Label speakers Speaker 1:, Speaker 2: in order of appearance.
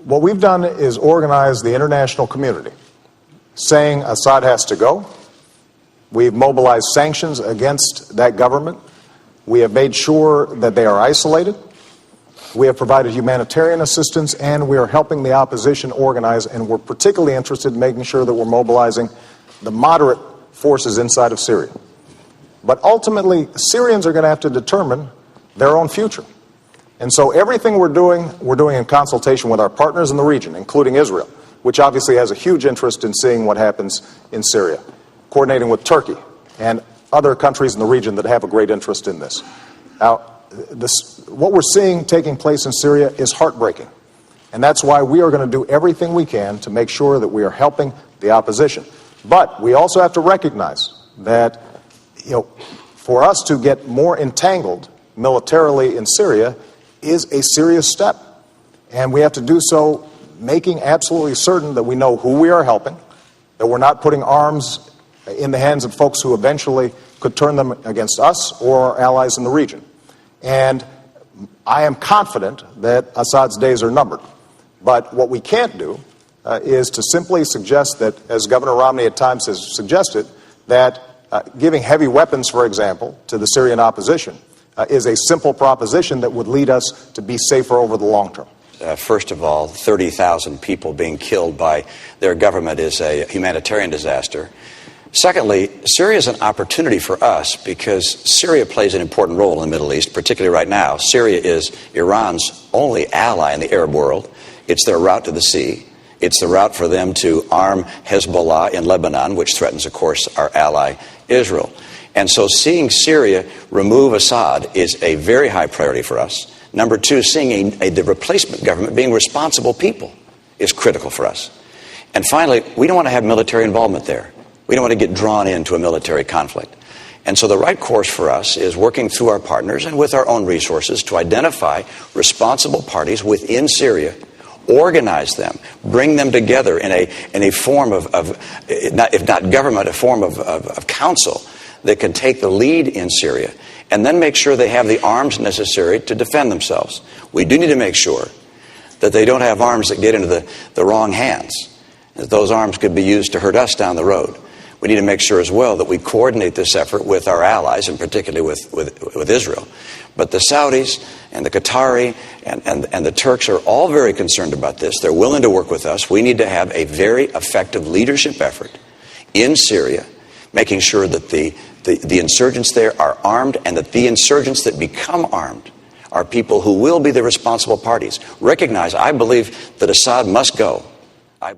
Speaker 1: What we've done is organize the international community, saying Assad has to go. We've mobilized sanctions against that government. We have made sure that they are isolated. We have provided humanitarian assistance, and we are helping the opposition organize, and we're particularly interested in making sure that we're mobilizing the moderate forces inside of Syria. But ultimately, Syrians are going to have to determine their own future. And so everything we're doing in consultation with our partners in the region, including Israel, which obviously has a huge interest in seeing what happens in Syria, coordinating with Turkey and other countries in the region that have a great interest in this. Now, what we're seeing taking place in Syria is heartbreaking. And that's why we are going to do everything we can to make sure that we are helping the opposition. But we also have to recognize that, for us to get more entangled militarily in Syria is a serious step. And we have to do so making absolutely certain that we know who we are helping, that we're not putting arms in the hands of folks who eventually could turn them against us or our allies in the region. And I am confident that Assad's days are numbered. But what we can't do is to simply suggest that, as Governor Romney at times has suggested, that giving heavy weapons, for example, to the Syrian opposition is a simple proposition that would lead us to be safer over the long term.
Speaker 2: First of all, 30,000 people being killed by their government is a humanitarian disaster. Secondly, Syria is an opportunity for us because Syria plays an important role in the Middle East, particularly right now. Syria is Iran's only ally in the Arab world. It's their route to the sea. It's the route for them to arm Hezbollah in Lebanon, which threatens, of course, our ally Israel. And so seeing Syria remove Assad is a very high priority for us. Number two, seeing the replacement government being responsible people is critical for us. And finally, we don't want to have military involvement there. We don't want to get drawn into a military conflict. And so the right course for us is working through our partners and with our own resources to identify responsible parties within Syria, organize them, bring them together in a form of if not government, a form of council that can take the lead in Syria, and then make sure they have the arms necessary to defend themselves. We do need to make sure that they don't have arms that get into the wrong hands, that those arms could be used to hurt us down the road. We need to make sure as well that we coordinate this effort with our allies, and particularly with Israel. But the Saudis and the Qatari and the Turks are all very concerned about this. They're willing to work with us. We need to have a very effective leadership effort in Syria, making sure that the insurgents there are armed, and that the insurgents that become armed are people who will be the responsible parties. Recognize, I believe that Assad must go.